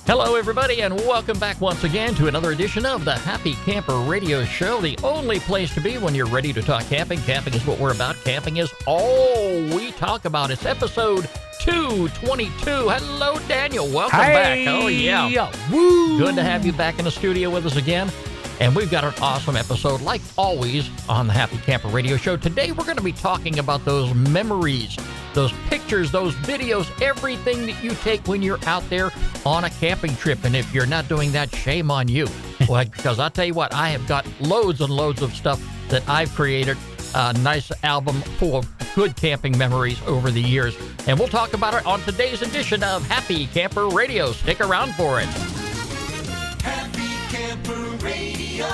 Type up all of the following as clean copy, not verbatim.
Hello, everybody, and welcome back once again to another edition of the Happy Camper Radio Show, the only place to be when you're ready to talk camping. Camping is what we're about. Camping is all we talk about. It's episode 222. Hello, Daniel. Welcome back. Oh, yeah. Woo. Good to have you back in the studio with us again. And we've got an awesome episode, like always, on the Happy Camper Radio Show. Today, we're going to be talking about those memories, those pictures, those videos, everything that you take when you're out there on a camping trip. And if you're not doing that, shame on you. Well, because I'll tell you what, I have got loads and loads of stuff that I've created. A nice album full of good camping memories over the years. And we'll talk about it on today's edition of Happy Camper Radio. Stick around for it. Happy Camper Radio,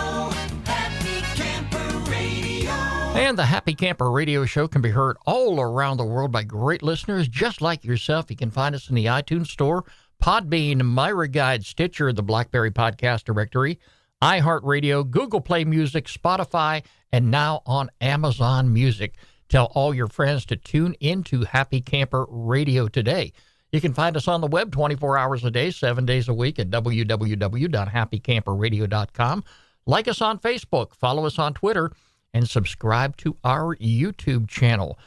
Happy Camper Radio. And the Happy Camper Radio Show can be heard all around the world by great listeners just like yourself. You can find us in the iTunes Store, Podbean, Myra Guide, Stitcher, the BlackBerry Podcast Directory, iHeartRadio, Google Play Music, Spotify, and now on Amazon Music. Tell all your friends to tune into Happy Camper Radio today. You can find us on the web 24 hours a day, 7 days a week at www.happycamperradio.com. Like us on Facebook, follow us on Twitter, and subscribe to our YouTube channel.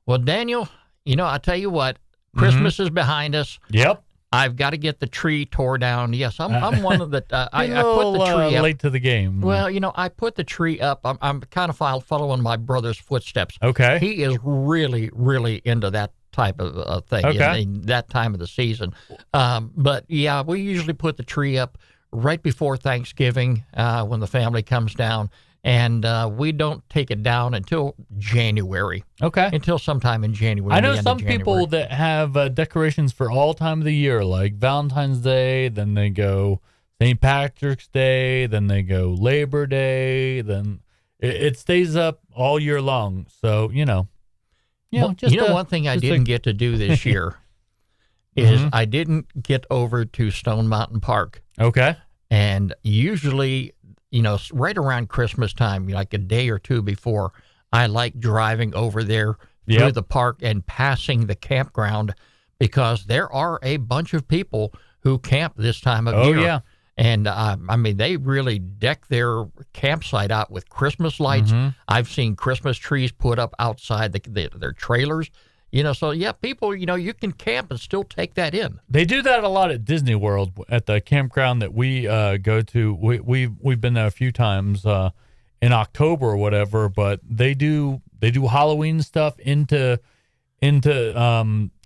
Well, Daniel, I tell you what, Christmas is behind us. Yep. I've got to get the tree tore down. Yes, I'm one of the. I put the tree up. Late to the game. Well, I put the tree up. I'm kind of following my brother's footsteps. Okay. He is really, really into that type of thing in that time of the season. But yeah, we usually put the tree up right before Thanksgiving when the family comes down. And we don't take it down until January. Okay. Until sometime in January. I know some people that have decorations for all time of the year, like Valentine's Day, then they go St. Patrick's Day, then they go Labor Day, then it stays up all year long. So, one thing I didn't get to do this year is I didn't get over to Stone Mountain Park. Okay. And usually, right around Christmas time, like a day or two before, I like driving over there through the park and passing the campground because there are a bunch of people who camp this time of year. Yeah. And, they really deck their campsite out with Christmas lights. I've seen Christmas trees put up outside their trailers. People, you can camp and still take that in. They do that a lot at Disney World at the campground that we go to. We've been there a few times in October or whatever, but they do Halloween stuff into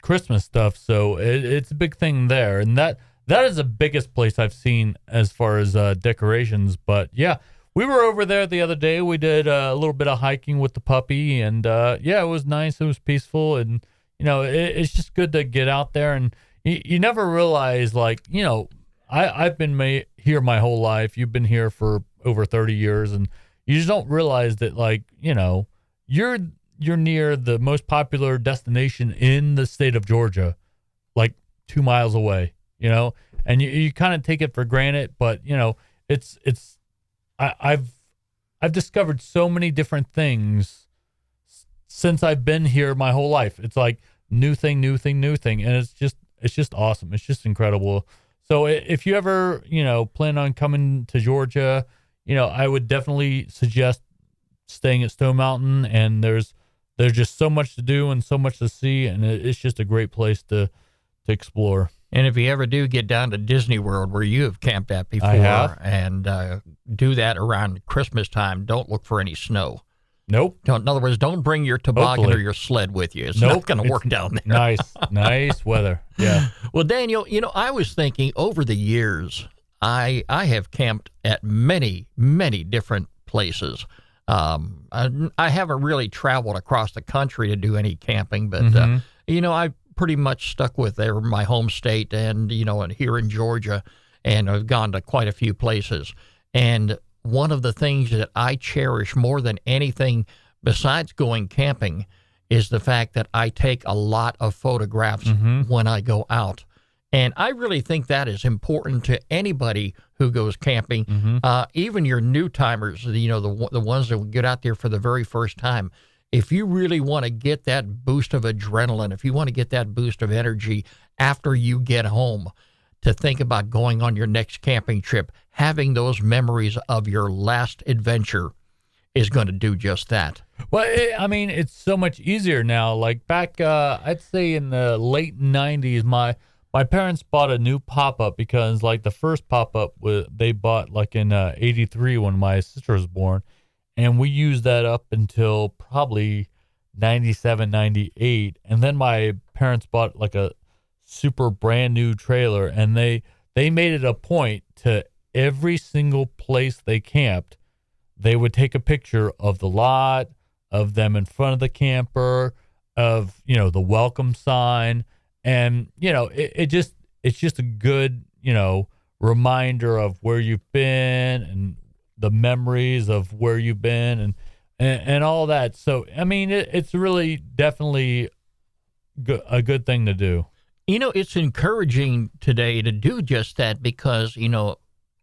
Christmas stuff. So it's a big thing there, and that is the biggest place I've seen as far as decorations. But yeah, we were over there the other day. We did a little bit of hiking with the puppy, and it was nice. It was peaceful, and it's just good to get out there. And you never realize, I've been here my whole life. You've been here for over 30 years, and you just don't realize that, you're near the most popular destination in the state of Georgia, 2 miles away. And you kind of take it for granted, but I've discovered so many different things since I've been here my whole life. It's like new thing, and it's just awesome. It's just incredible. So if you ever plan on coming to Georgia, I would definitely suggest staying at Stone Mountain. And there's just so much to do and so much to see, and it's just a great place to explore. And if you ever do get down to Disney World, where you have camped at before, and do that around Christmas time, don't look for any snow. Nope. In other words, don't bring your toboggan or your sled with you. It's not going to work down there. Nice weather. Yeah. Well, Daniel, I was thinking over the years, I have camped at many, many different places. I haven't really traveled across the country to do any camping, but, I pretty much stuck with my home state and here in Georgia, and I've gone to quite a few places. And one of the things that I cherish more than anything besides going camping is the fact that I take a lot of photographs when I go out. And I really think that is important to anybody who goes camping, even your new timers, the ones that get out there for the very first time. If you really want to get that boost of adrenaline, if you want to get that boost of energy after you get home, to think about going on your next camping trip, having those memories of your last adventure is going to do just that. Well, I mean, it's so much easier now. Like back, I'd say in the late 90s, my parents bought a new pop-up because like the first pop-up they bought like in 83 when my sister was born. And we used that up until probably 97, 98. And then my parents bought like a super brand new trailer, and they made it a point to every single place they camped, they would take a picture of the lot, of them in front of the camper, of, the welcome sign. And, it's just a good, reminder of where you've been and the memories of where you've been and all that. So, I mean, it's really definitely a good thing to do. It's encouraging today to do just that because,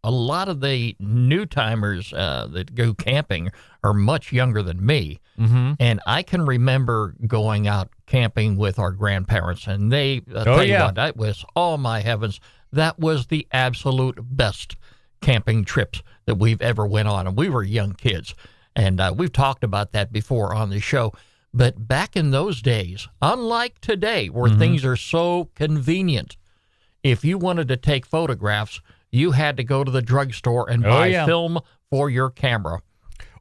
a lot of the new timers that go camping are much younger than me. Mm-hmm. And I can remember going out camping with our grandparents, and they, tell you what, that was, oh my heavens, that was the absolute best camping trips that we've ever went on. And we were young kids. And we've talked about that before on the show. But back in those days, unlike today, where things are so convenient, if you wanted to take photographs, you had to go to the drugstore and buy film for your camera.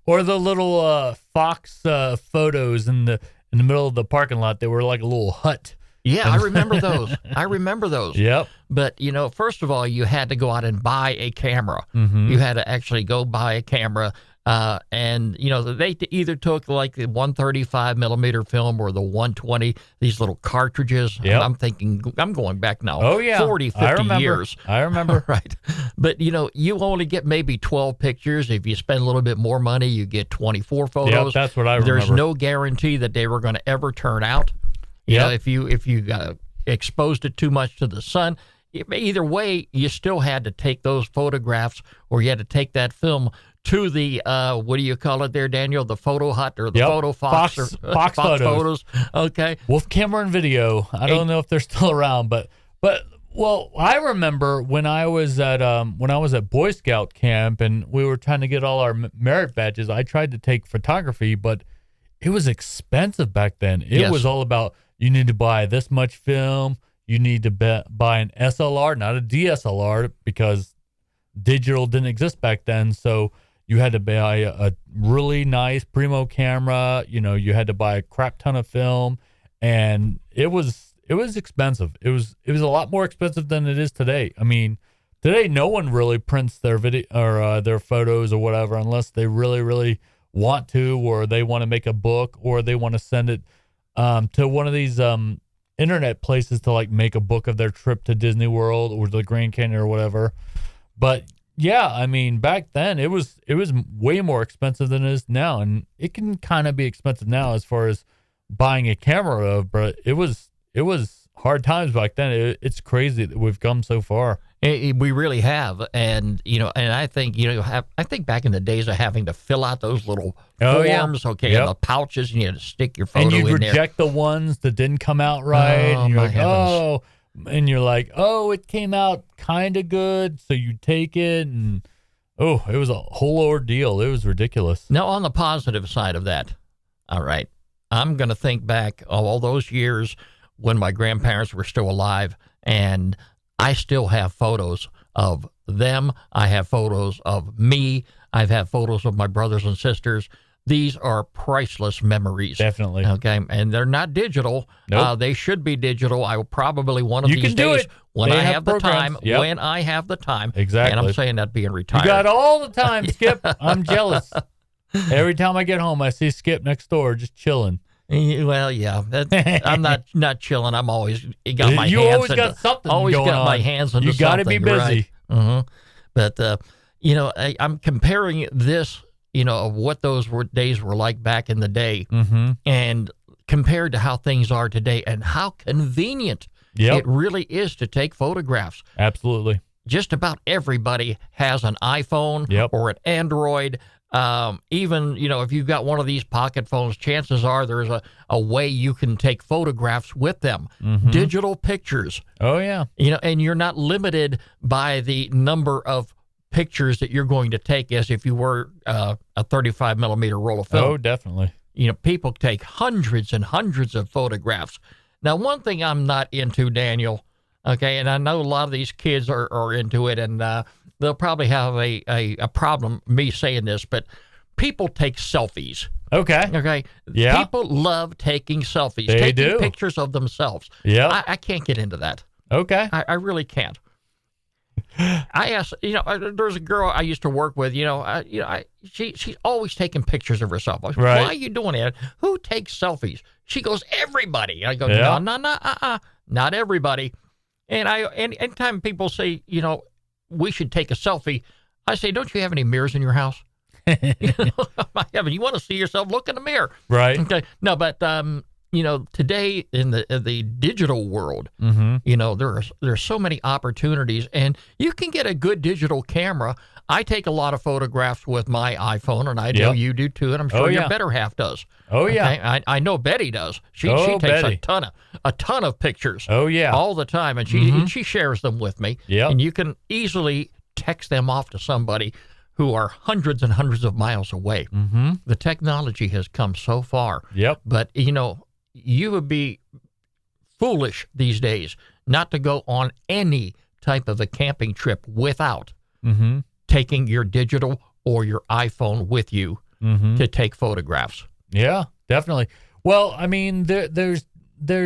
Or the little Fox photos in the middle of the parking lot. They were like a little hut. Yeah, I remember those. Yep. But, first of all, you had to go out and buy a camera. Mm-hmm. You had to actually go buy a camera. And, they either took like the 135 millimeter film or the 120, these little cartridges. Yep. I'm thinking, I'm going back now. Oh, yeah. 40, 50 years. I remember. Right. But, you only get maybe 12 pictures. If you spend a little bit more money, you get 24 photos. Yep, that's what I remember. There's no guarantee that they were going to ever turn out. If you exposed it too much to the sun, either way, you still had to take those photographs, or you had to take that film to the, what do you call it there, Daniel? The photo hut or the photo fox? Fox photos. Okay. Wolf Camera and Video. I don't know if they're still around, but well, I remember when I was at Boy Scout camp and we were trying to get all our merit badges, I tried to take photography, but it was expensive back then. It was all about, you need to buy this much film. You need to buy an SLR, not a DSLR, because digital didn't exist back then. So you had to buy a really nice primo camera. You had to buy a crap ton of film, and it was expensive. It was a lot more expensive than it is today. I mean, today no one really prints their video or their photos or whatever unless they really, really want to, or they want to make a book, or they want to send it to one of these internet places to like make a book of their trip to Disney World or the Grand Canyon or whatever. But yeah, I mean, back then it was way more expensive than it is now, and it can kind of be expensive now as far as buying a camera, but it was hard times back then. It's crazy that we've come so far. We really have, and I think I think back in the days of having to fill out those little forms, in the pouches, and you had to stick your photo in there. And you'd reject the ones that didn't come out right, and you're like, it came out kind of good, so you take it, and it was a whole ordeal. It was ridiculous. Now, on the positive side of that, all right, I'm going to think back all those years when my grandparents were still alive, and I still have photos of them. I have photos of me. I've had photos of my brothers and sisters. These are priceless memories. Definitely. Okay, and they're not digital. Nope. They should be digital. I will probably one of these days when I have the time. Yep. When I have the time. Exactly. And I'm saying that being retired. You got all the time, Skip. I'm jealous. Every time I get home, I see Skip next door just chilling. Well, yeah, I'm not chilling. I'm always got my you hands. Always into, got something. Always going got on. my hands into You got to be busy. Right? Mm-hmm. But I'm comparing this, of what those days were like back in the day, and compared to how things are today, and how convenient it really is to take photographs. Absolutely. Just about everybody has an iPhone or an Android. Even, if you've got one of these pocket phones, chances are there's a way you can take photographs with them, digital pictures. Oh, yeah. And you're not limited by the number of pictures that you're going to take as if you were a 35 millimeter roll of film. Oh, definitely. People take hundreds and hundreds of photographs. Now, one thing I'm not into, Daniel, okay, and I know a lot of these kids are into it, and they'll probably have a problem me saying this, but people take selfies. Okay. Okay. Yeah. People love taking selfies, They taking do. pictures of themselves. Yeah. I can't get into that. Okay. I really can't. I asked, there's a girl I used to work with, she's always taking pictures of herself. I said, Right. Why are you doing that? Who takes selfies? She goes, everybody. I go, Yeah. no, not everybody. And anytime people say, we should take a selfie, I say, don't you have any mirrors in your house? My heaven, you want to see yourself? Look in the mirror. Right. Okay. No, but today in the digital world, there's so many opportunities, and you can get a good digital camera. I take a lot of photographs with my iPhone, and I know Yep. you do too, and I'm sure Oh, your yeah. better half does. Oh, yeah. Okay? I know Betty does. She Oh, takes Betty. a ton of pictures. Oh, yeah. All the time, and she shares them with me. Yep. And you can easily text them off to somebody who are hundreds and hundreds of miles away. Mm-hmm. The technology has come so far. Yep. But, you would be foolish these days not to go on any type of a camping trip without Mm-hmm. taking your digital or your iPhone with you Mm-hmm. to take photographs. Yeah, definitely. Well, I mean, there's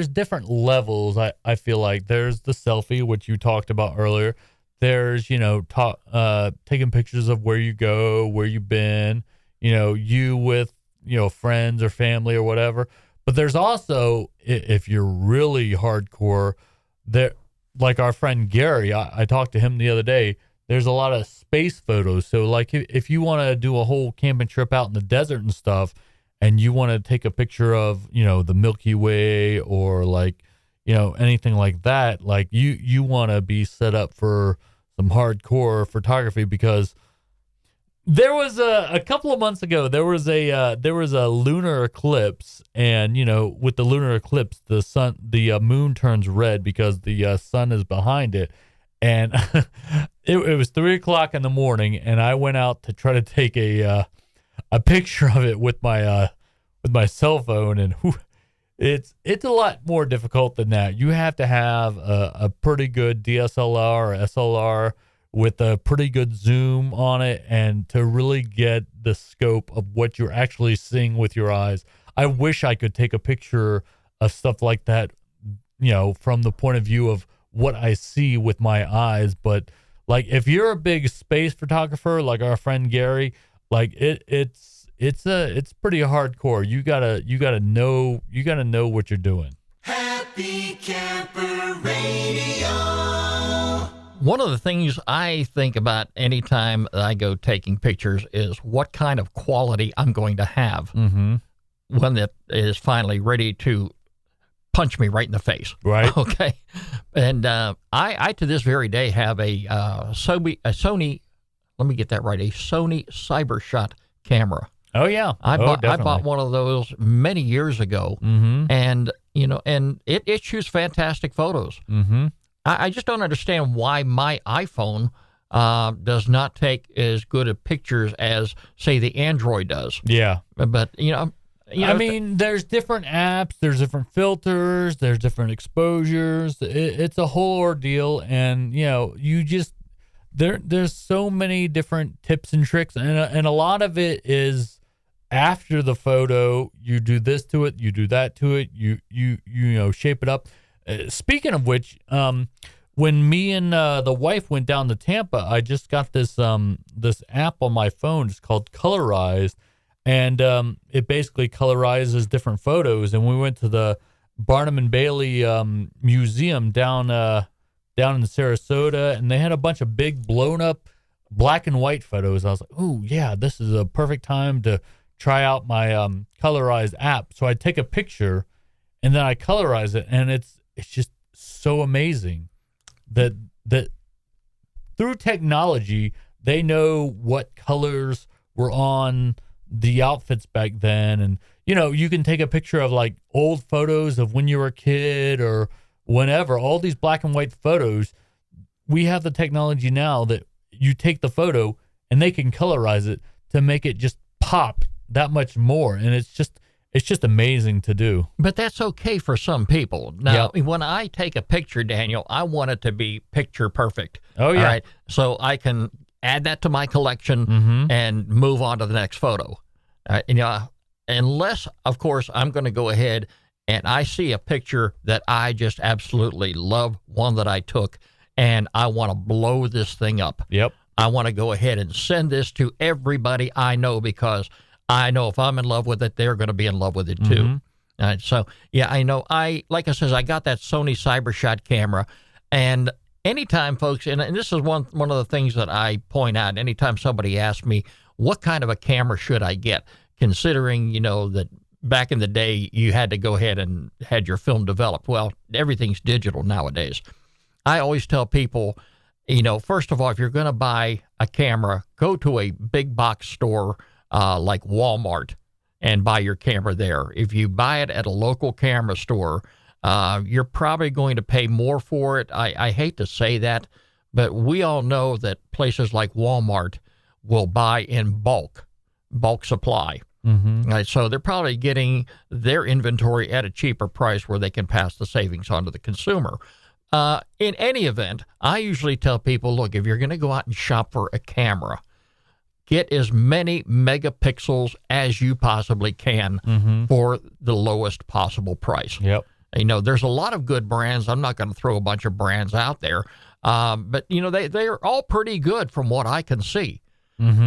different levels. I feel like there's the selfie, which you talked about earlier. There's, taking pictures of where you go, where you've been, you with, friends or family or whatever. But there's also, if you're really hardcore, there, like our friend Gary, I talked to him the other day. There's a lot of space photos. So like if you want to do a whole camping trip out in the desert and stuff, and you want to take a picture of, the Milky Way or like, anything like that, like you want to be set up for some hardcore photography, because there was a couple of months ago, there was a lunar eclipse, and with the lunar eclipse, the moon turns red because the sun is behind it, and it was 3:00 in the morning, and I went out to try to take a picture of it with my cell phone, and it's a lot more difficult than that. You have to have a pretty good DSLR or SLR with a pretty good zoom on it, and to really get the scope of what you're actually seeing with your eyes. I wish I could take a picture of stuff like that, from the point of view of what I see with my eyes. But like, if you're a big space photographer, like our friend Gary, like it's pretty hardcore. You gotta know what you're doing. Happy Camper Radio. One of the things I think about anytime I go taking pictures is what kind of quality I'm going to have when it is finally ready to punch me right in the face. Right. Okay. And I to this very day have a Sony, let me get that right, a Sony CyberShot camera. Oh yeah. I bought definitely. one of those many years ago, and it shoots fantastic photos. Mm-hmm. I just don't understand why my iPhone does not take as good of pictures as, say, the Android does. Yeah. But I mean, there's different apps, there's different filters, there's different exposures. It's a whole ordeal, and you just there's so many different tips and tricks, and a lot of it is after the photo. You do this to it, you do that to it, you shape it up. Speaking of which, when me and the wife went down to Tampa, I just got this app on my phone. It's called Colorize, and it basically colorizes different photos. And we went to the Barnum and Bailey museum down in Sarasota, and they had a bunch of big blown up black and white photos. I was like, oh yeah, this is a perfect time to try out my Colorize app. So I take a picture and then I colorize it, and it's just so amazing that through technology, they know what colors were on the outfits back then. And, you can take a picture of like old photos of when you were a kid or whenever, all these black and white photos. We have the technology now that you take the photo and they can colorize it to make it just pop that much more. And it's just amazing to do. But that's okay for some people. Now, when I take a picture, Daniel, I want it to be picture perfect. Oh, yeah. All right? So I can add that to my collection and move on to the next photo. Unless, of course, I'm going to go ahead and I see a picture that I just absolutely love, one that I took, and I want to blow this thing up. Yep. I want to go ahead and send this to everybody I know, because I know if I'm in love with it, they're going to be in love with it too. So, I know. Like I said, I got that Sony CyberShot camera, and anytime, folks, and this is one of the things that I point out, anytime somebody asks me, what kind of a camera should I get, considering, that back in the day, you had to go ahead and had your film developed. Well, everything's digital nowadays. I always tell people, first of all, if you're going to buy a camera, go to a big box store like Walmart and buy your camera there. If you buy it at a local camera store, you're probably going to pay more for it. I hate to say that, but we all know that places like Walmart will buy in bulk supply. Right, so they're probably getting their inventory at a cheaper price where they can pass the savings on to the consumer. In any event, I usually tell people, look, if you're going to go out and shop for a camera, get as many megapixels as you possibly can for the lowest possible price. Yep. There's a lot of good brands. I'm not going to throw a bunch of brands out there, but they're all pretty good from what I can see.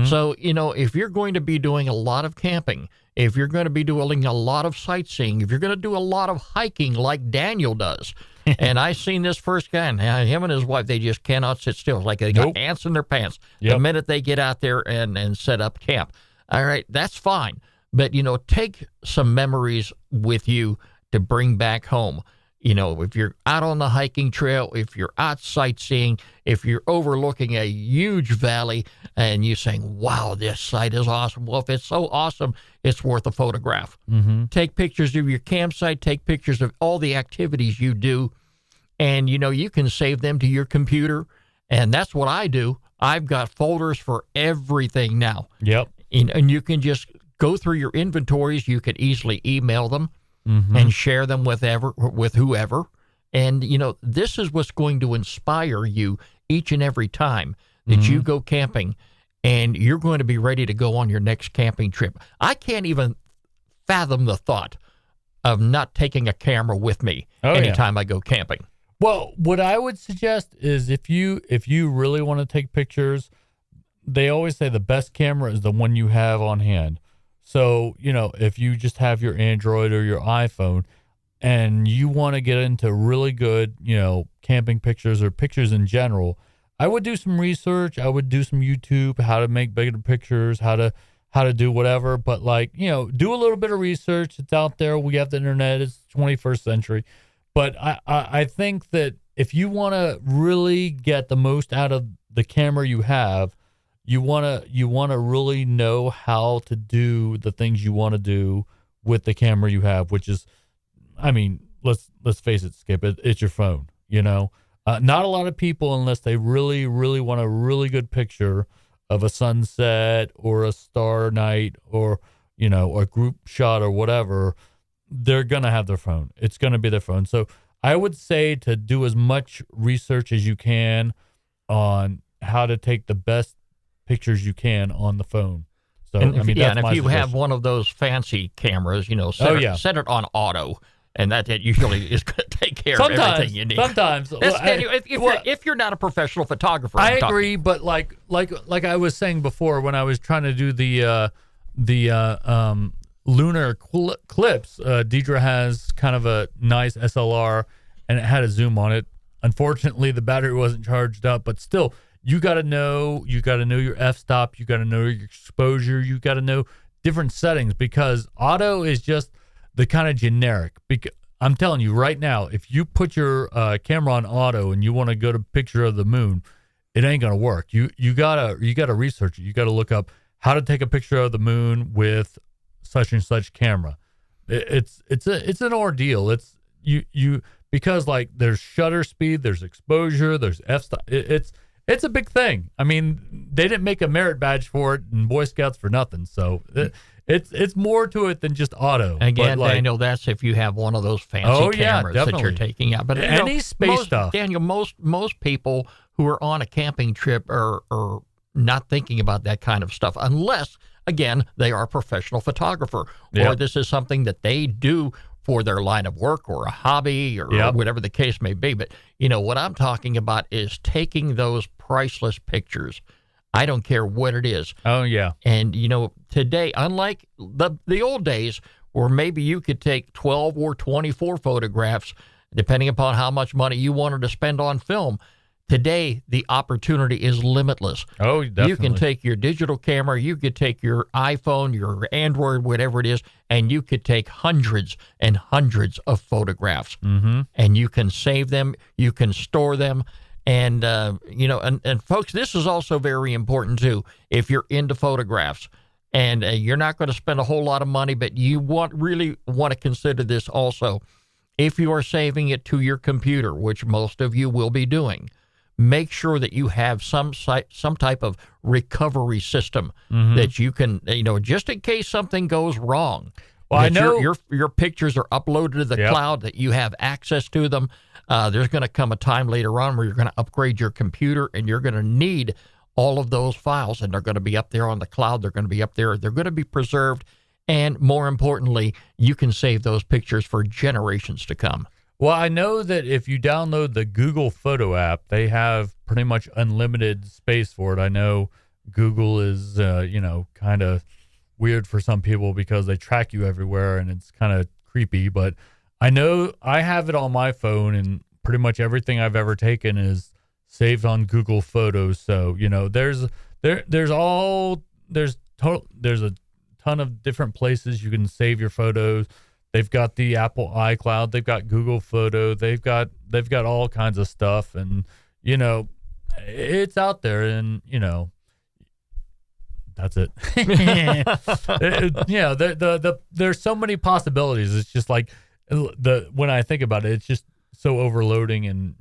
So, if you're going to be doing a lot of camping, if you're going to be doing a lot of sightseeing, if you're going to do a lot of hiking like Daniel does, and I seen this first guy, and him and his wife, they just cannot sit still. It's like they got ants in their pants the minute they get out there and set up camp. All right, that's fine. But, take some memories with you to bring back home. If you're out on the hiking trail, if you're out sightseeing, if you're overlooking a huge valley and you're saying, wow, this site is awesome. Well, if it's so awesome, it's worth a photograph. Take pictures of your campsite, take pictures of all the activities you do, and, you can save them to your computer. And that's what I do. I've got folders for everything now. Yep. And you can just go through your inventories. You can easily email them. And share them with whoever. And, this is what's going to inspire you each and every time that you go camping, and you're going to be ready to go on your next camping trip. I can't even fathom the thought of not taking a camera with me anytime I go camping. Well, what I would suggest is if you really want to take pictures, they always say the best camera is the one you have on hand. So, if you just have your Android or your iPhone and you want to get into really good, camping pictures or pictures in general, I would do some research. I would do some YouTube, how to make bigger pictures, how to do whatever. But do a little bit of research. It's out there. We have the internet. It's 21st century. But I think that if you want to really get the most out of the camera you have, you want to really know how to do the things you want to do with the camera you have, which is, let's face it, Skip, it's your phone, not a lot of people, unless they really, really want a really good picture of a sunset or a star night or, a group shot or whatever, they're going to have their phone. It's going to be their phone. So I would say to do as much research as you can on how to take the best pictures you can on the phone. So and if, that's and my if you suggestion. have one of those fancy cameras, set it on auto, and that usually is going to take care of everything you need. Sometimes, if you're not a professional photographer, I agree. But like I was saying before, when I was trying to do the lunar clips, Deidre has kind of a nice SLR, and it had a zoom on it. Unfortunately, the battery wasn't charged up, but still. You got to know your f-stop. You got to know your exposure. You got to know different settings, because auto is just the kind of generic. Because I'm telling you right now, if you put your camera on auto and you want to go to picture of the moon, it ain't going to work. You got to research it. You got to look up how to take a picture of the moon with such and such camera. It's an ordeal. It's you because like there's shutter speed, there's exposure, there's f-stop. It's a big thing. I mean, they didn't make a merit badge for it in Boy Scouts for nothing. So it's more to it than just auto. Again, but Daniel, that's if you have one of those fancy cameras that you're taking out. But any space stuff, Daniel, most people who are on a camping trip are not thinking about that kind of stuff unless, again, they are a professional photographer or this is something that they do for their line of work or a hobby or whatever the case may be. But, what I'm talking about is taking those priceless pictures. I don't care what it is. Oh, yeah. And, today, unlike the old days where maybe you could take 12 or 24 photographs, depending upon how much money you wanted to spend on film, today, the opportunity is limitless. Oh, definitely. You can take your digital camera, you could take your iPhone, your Android, whatever it is, and you could take hundreds and hundreds of photographs. Mm-hmm. And you can save them, you can store them. And, and folks, this is also very important, too, if you're into photographs. And you're not going to spend a whole lot of money, but you really want to consider this also. If you are saving it to your computer, which most of you will be doing, make sure that you have some type of recovery system that you can, just in case something goes wrong. Well, I know your pictures are uploaded to the cloud, that you have access to them. There's going to come a time later on where you're going to upgrade your computer and you're going to need all of those files, and they're going to be up there on the cloud. They're going to be up there. They're going to be preserved. And more importantly, you can save those pictures for generations to come. Well, I know that if you download the Google Photo app, they have pretty much unlimited space for it. I know Google is, kind of weird for some people because they track you everywhere and it's kind of creepy. But I know I have it on my phone, and pretty much everything I've ever taken is saved on Google Photos. So, there's a ton of different places you can save your photos. They've got the Apple iCloud, they've got Google Photo, they've got all kinds of stuff, and it's out there, and that's it. There's so many possibilities. It's just like when I think about it, it's just so overloading, and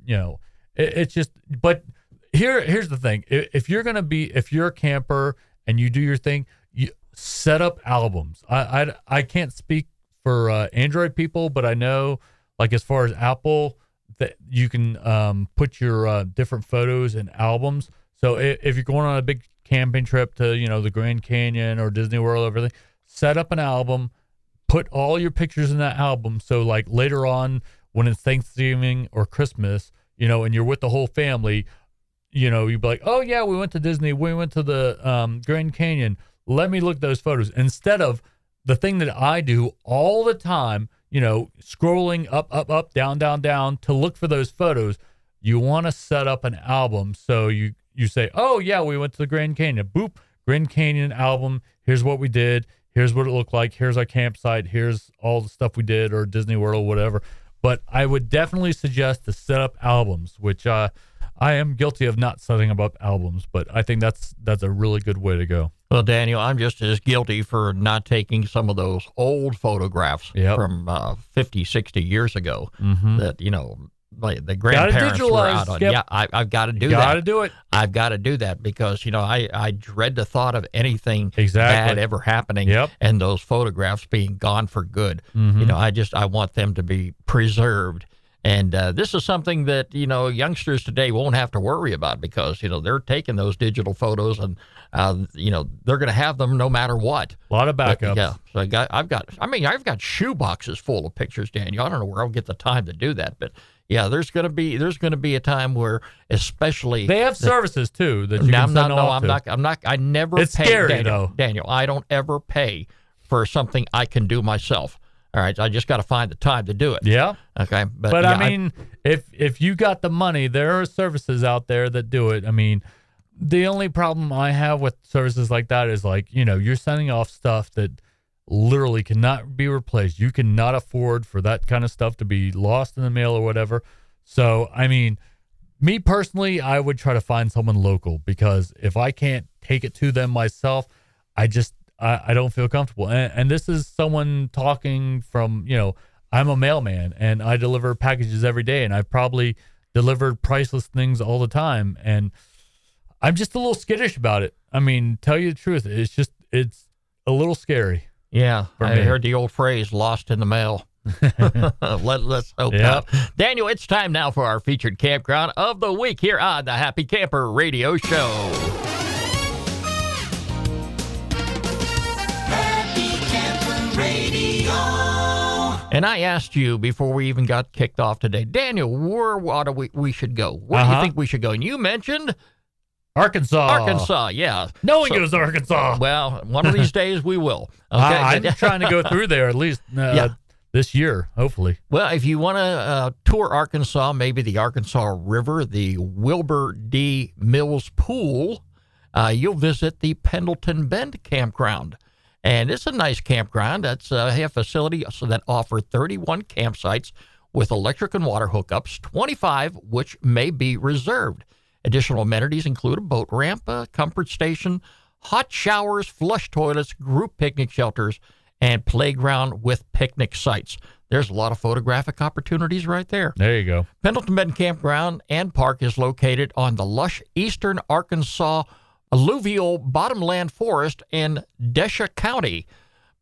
it's just. But here's the thing: if you're a camper and you do your thing, you set up albums. I can't speak for Android people, but I know, like, as far as Apple, that you can put your different photos in albums. So if you're going on a big camping trip to the Grand Canyon or Disney World, everything, set up an album, put all your pictures in that album. So like later on when it's Thanksgiving or Christmas, and you're with the whole family, you'd be like, oh yeah, we went to Disney, we went to the Grand Canyon. Let me look at those photos, instead of the thing that I do all the time, scrolling up, down to look for those photos. You want to set up an album. So you say, oh yeah, we went to the Grand Canyon. Boop, Grand Canyon album. Here's what we did. Here's what it looked like. Here's our campsite. Here's all the stuff we did, or Disney World, whatever. But I would definitely suggest to set up albums, which I am guilty of not setting up albums, but I think that's a really good way to go. Well, Daniel, I'm just as guilty for not taking some of those old photographs from 50, 60 years ago that, like the grandparents were out on. Skip. Yeah, I've got to do that. Got to do it. I've got to do that because, I dread the thought of anything bad ever happening and those photographs being gone for good. I want them to be preserved. And this is something that, youngsters today won't have to worry about because, they're taking those digital photos and, they're going to have them no matter what. A lot of backups. So I've got shoe boxes full of pictures, Daniel. I don't know where I'll get the time to do that, but yeah, there's going to be a time where, especially they have services too that you can send off to. I never it's pay, scary, though. Daniel, I don't ever pay for something I can do myself. All right, I just got to find the time to do it. Yeah. Okay. But yeah, I mean, if you got the money, there are services out there that do it. I mean, the only problem I have with services like that is you're sending off stuff that literally cannot be replaced. You cannot afford for that kind of stuff to be lost in the mail or whatever. So, I mean, me personally, I would try to find someone local because if I can't take it to them myself, I don't feel comfortable. And this is someone talking from, I'm a mailman and I deliver packages every day, and I've probably delivered priceless things all the time. And I'm just a little skittish about it. I mean, tell you the truth, it's a little scary. Yeah, I heard the old phrase, lost in the mail. Let's hope not. Daniel, it's time now for our featured campground of the week here on the Happy Camper Radio Show. Happy Camper Radio. And I asked you before we even got kicked off today, Daniel, where we should go? Where do you think we should go? And you mentioned Arkansas, yeah. No one goes to Arkansas. Well, one of these days we will. Okay? I'm trying to go through there at least this year, hopefully. Well, if you want to tour Arkansas, maybe the Arkansas River, the Wilbur D. Mills Pool, you'll visit the Pendleton Bend Campground. And it's a nice campground. That's a facility that offers 31 campsites with electric and water hookups, 25 which may be reserved. Additional amenities include a boat ramp, a comfort station, hot showers, flush toilets, group picnic shelters, and playground with picnic sites. There's a lot of photographic opportunities right there. There you go. Pendleton Bend Campground and Park is located on the lush eastern Arkansas alluvial bottomland forest in Desha County.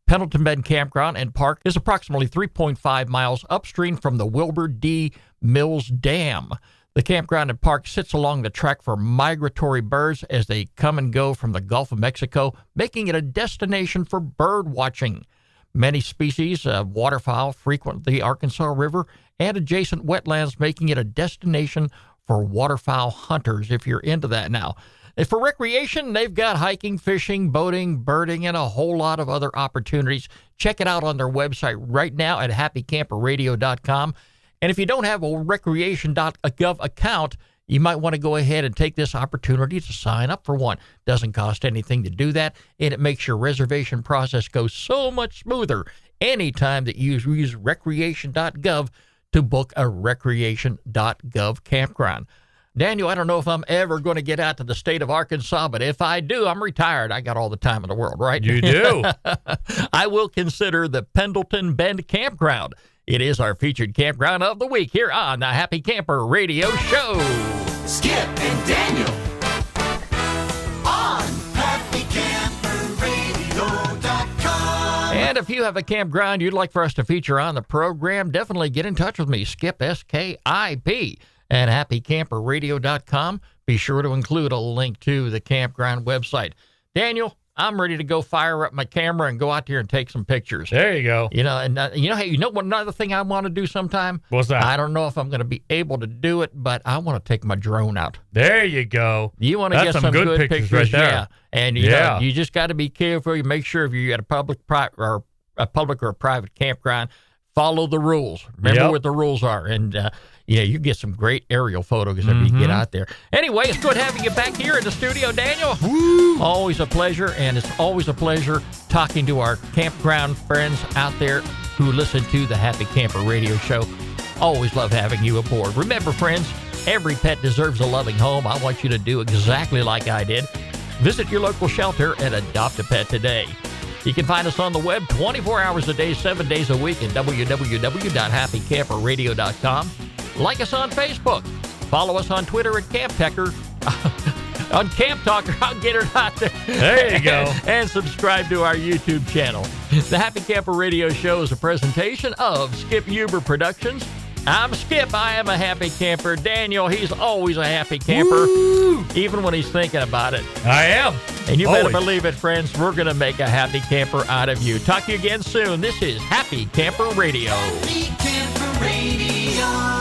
Pendleton Bend Campground and Park is approximately 3.5 miles upstream from the Wilbur D. Mills Dam. The campground and park sits along the track for migratory birds as they come and go from the Gulf of Mexico, making it a destination for bird watching. Many species of waterfowl frequent the Arkansas River and adjacent wetlands, making it a destination for waterfowl hunters, if you're into that now. And for recreation, they've got hiking, fishing, boating, birding, and a whole lot of other opportunities. Check it out on their website right now at happycamperradio.com. And if you don't have a recreation.gov account, you might want to go ahead and take this opportunity to sign up for one. Doesn't cost anything to do that, and it makes your reservation process go so much smoother anytime that you use recreation.gov to book a recreation.gov campground. Daniel, I don't know if I'm ever going to get out to the state of Arkansas, but if I do, I'm retired. I got all the time in the world, right? You do. I will consider the Pendleton Bend Campground. It is our featured campground of the week here on the Happy Camper Radio Show. Skip and Daniel on happycamperradio.com. And if you have a campground you'd like for us to feature on the program, definitely get in touch with me, Skip, S-K-I-P, at happycamperradio.com. Be sure to include a link to the campground website. Daniel, I'm ready to go fire up my camera and go out there and take some pictures. There you go. Hey, what another thing I want to do sometime? What's that? I don't know if I'm going to be able to do it, but I want to take my drone out. There you go. You want to get some good pictures right there. Yeah. And you know, you just got to be careful. You make sure if you're at a public or a private campground, follow the rules. Remember what the rules are. And you get some great aerial photos if you get out there. Anyway, it's good having you back here in the studio, Daniel. Woo! Always a pleasure, and it's always a pleasure talking to our campground friends out there who listen to the Happy Camper Radio Show. Always love having you aboard. Remember, friends, every pet deserves a loving home. I want you to do exactly like I did. Visit your local shelter and adopt a pet today. You can find us on the web 24 hours a day, 7 days a week at www.happycamperradio.com. Like us on Facebook. Follow us on Twitter at Camp Talker. On Camp Talker, I'll get her out there. There you go. And subscribe to our YouTube channel. The Happy Camper Radio Show is a presentation of Skip Huber Productions. I'm Skip. I am a happy camper. Daniel, he's always a happy camper, even when he's thinking about it. I am. And you better believe it, friends. We're going to make a happy camper out of you. Talk to you again soon. This is Happy Camper Radio. Happy Camper Radio.